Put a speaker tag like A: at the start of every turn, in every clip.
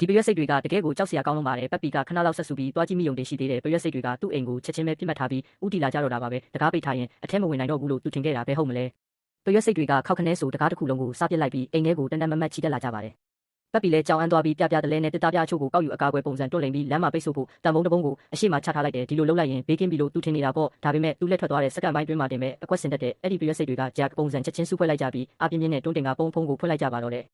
A: ဒီပရွက်စိတ်တွေကတကယ်ကိုကြောက်စရာကောင်းလို့ပါတယ်ပက်ပီကခဏလောက်ဆက်စုပြီးတွားကြည့်မိုံတင်ရှိသေးတယ်ပရွက်စိတ်တွေကသူ့အိမ်ကိုချက်ချင်းပဲပြစ်မှတ်ထားပြီးဥတီလာကြတော့တာပါပဲတကားပိတ်ထားရင်အထဲမဝင်နိုင်တော့ဘူးလို့သူထင်ခဲ့တာပဲဟုတ်မလဲပရွက်စိတ်တွေကခောက်ခနဲဆိုတကားတစ်ခုလုံးကိုစားပစ်လိုက်ပြီးအိမ်ထဲကိုတန်တန်မတ်မတ်ချီတက်လာကြပါတယ်ပက်ပီလဲကြောင်အန်းသွားပြီးပြတလဲနဲ့တစ်သားပြချို့ကိုကောက်ယူအကာအကွယ်ပုံစံတွတ်လိမ်ပြီးလမ်းမှာပိတ်ဆို့ဖို့တန်ပုံးတပုံးကိုအရှိမချထားလိုက်တယ်ဒီလိုလုပ်လိုက်ရင်ဘေးကင်းပြီလို့သူထင်နေတာပေါ့ဒါပေမဲ့သူ့လက်ထွက်သွားတဲ့စက္ကန့်ပိုင်းတွင်းမှာတင်မဲ့အကွက်စင်တက်တဲ့အဲ့ဒီပရွက်စိတ်တွေကဂျက်ပုံစံချက်ချင်းစုဖွဲ့လိုက်ကြပြီးအပြင်းပြင်းနဲ့တွန်းတင်ကပုံဖုံးကိုဖွင့်လိုက်ကြပါတော့တယ်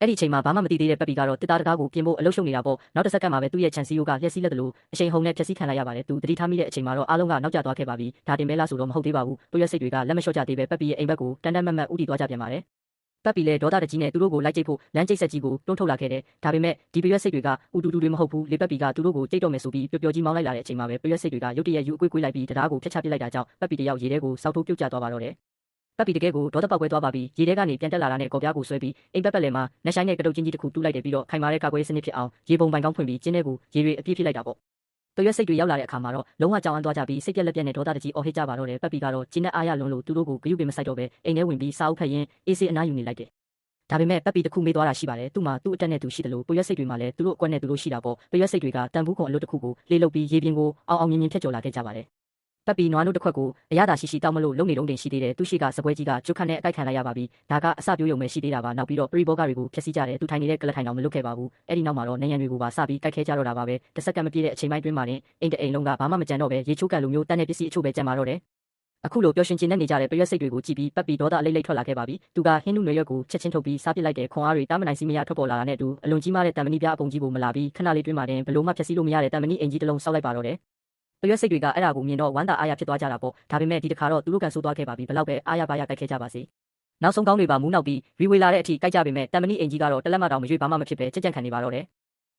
A: အဲ့ဒီအချိန်မှာဘာမှမသိသေးတဲ့ပက်ပီကတော့တစ်သားတကားကိုပြင်ဖို့အလုပ်ရှုပ်နေတာပေါ့နောက်တစ်စက္ကန့်မှာပဲသူ့ရဲ့ခြံစည်းရိုးကလျှက်စီးလက်တယ်လို့အချိန်ဟုန်နဲ့ဖြက်စီးခံလိုက်ရပါတယ်သူတတိထားမိတဲ့အချိန်မှာတော့အားလုံးကနောက်ကျသွားခဲ့ပါပြီဒါတင်ပဲလားဆိုတော့မဟုတ်သေးပါဘူးပရွက်စိတ်တွေကလက်မလျှော့ကြသေးပဲပက်ပီရဲ့အိမ်ဘက်ကိုတန်တန်မတ်မတ်ဥတီသွားကြပြန်ပါတယ်ပက်ပီလဲဒေါသတကြီးနဲ့သူတို့ကိုလိုက်ကြိတ်ဖို့လမ်းကျိတ်ဆက်ကြီးကိုတွန်းထုတ်လာခဲ့တယ်ဒါပေမဲ့ဒီပရွက်စိတ်တွေကဥတူတူတွေမဟုတ်ဘူးလေပက်ပီကသူတို့ကိုကြိတ်တော့မယ်ဆိုပြီးပျော်ပျော်ကြီးမောင်းလိုက်လာတဲ့အချိန်မှာပဲပရွက်စိတ်တွေကရုတ်တရက်ယူအကွေ့ကွေးလိုက်ပြီးတရားကိုဖျက်ချပစ်လိုက်တာကြောင့်ပက်ပီတယောက်ရေထဲကိုစောက်ထိုးပြုတ်ကျသွားပါတော့တယ်ပက်ပီတကယ်ကိုဒေါသပေါက်ကွဲသွားပါပြီရေထဲကနေပြန်တက်လာတာနဲ့ကော်ပြားကိုဆွဲပြီးအိမ်ပက်လဲမှာနှက်ဆိုင်နဲ့ကတုတ်ချင်းကြီးတစ်ခုတူးလိုက်တယ်ပြီးတော့ခိုင်မာတဲ့ကာကွယ်စနစ်ဖြစ်အောင်ရေပုံပိုင်ကောင်းဖွင့်ပြီးကျင်းထဲကိုရေတွေအပြည့်ဖြစ်လိုက်တာပေါ့ပရွက်စိတ်တွေရောက်လာတဲ့အခါမှာတော့လုံးဝကြောင်အန်းသွားကြပြီးစိတ်ပြက်လက်ပြက်နဲ့ဒေါသတကြီးအော်ဟစ်ကြပါတော့တယ်ပက်ပီကတော့ကျင်းနဲ့အားရလွန်လို့သူတို့ကိုဂရုပင်မစိုက်တော့ပဲအိမ်ထဲဝင်ပြီးစာအုပ်ဖတ်ရင်းအေးစေးအနားယူနေလိုက်တယ်ဒါပေမဲ့ပက်ပီတစ်ခုမေးသွားတာရှိပါတယ်သူ့မှာသူ့အတက်နဲ့သူရှိတယ်လို့ပရွက်စိတ်တွေမှာလည်းသူတို့အကွက်နဲ့သူတို့ရှိတာပေါ့ပရွက်စိတ်တွေကတန်ဘူးခွန်အလွတ်တစ်ခုကိုလေလုတ်ပြီးရေပြင်ကိုအောင်မြင်မြင်ဖြတ်ကျော်လာခဲ့ကြပါတယ်ပက်ပီနွားနို့တစ်ခွက်ကိုအရသာရှိတောက်မလို့လုံနေတုံးတင်ရှိသေးတယ်သူရှိကစပွဲကြီးကကျွတ်ခတ်နဲ့အကိုက်ခံလိုက်ရပါပြီဒါကအစပြိုးယုံပဲရှိသေးတာပါနောက်ပြီးတော့ပရိဘောဂတွေကိုဖျက်ဆီးကြတယ်သူထိုင်နေတဲ့ကလထိုင်တော်မလွတ်ခဲ့ပါဘူးအဲ့ဒီနောက်မှာတော့နေရံတွေကိုပါစပြီးကိုက်ခဲကြတော့တာပါပဲတစ်စက္ကန့်မပြည့်တဲ့အချိန်ပိုင်းတွင်းမှာတင်အိမ်တအိမ်လုံးကဘာမှမကြံတော့ပဲရေချိုးကန်လိုမျိုးတန်းတဲ့ပစ္စည်းအချို့ပဲကြံပါတော့တယ်အခုလိုပျော်ရွှင်ကျင်နေကြတဲ့ပရွက်စိတ်တွေကိုကြည့်ပြီးပက်ပီဒေါသအလိမ့်လိမ့်ထွက်လာခဲ့ပါပြီသူကဟင်းနုနယ်ရွက်ကိုချက်ချင်းထုတ်ပြီးစားပစ်လိုက်တဲ့ခွန်အားတွေတားမနိုင်စီမရထွက်ပေါ်လာတာနဲ့အတူအလွန်ကြီးမားတဲ့တံမဏိပြားအပုံကြီးကိုမလာပြီးခဏလေးတွင်းမှာတင်ဘလို့မှဖျက်ဆီးလို့မရတဲ့တံမဏိအင်ကြီးတစ်လုံးစောက်လိုက်ပါတော့တယ်ပရွက်စိတ်တွေကအဲ့ဒါကိုမြင်တော့ဝမ်းသာအားရဖြစ်သွားကြတာပေါ့ဒါပေမဲ့ဒီတစ်ခါတော့သူတို့ကန်ဆိုးသွားခဲ့ပါပြီဘလောက်ပဲအားရပါရကြိုက်ခဲ့ကြပါစေနောက်ဆုံးကောင်းတွေပါမူးနောက်ပြီးရီဝေလာတဲ့အထိကြိုက်ကြပေမဲ့တံမဏိအင်ကြီးကတော့တလက်မတောင်မရွေ့ဘာမှမဖြစ်ပဲကြက်ကြက်ခံနေပါတော့တယ်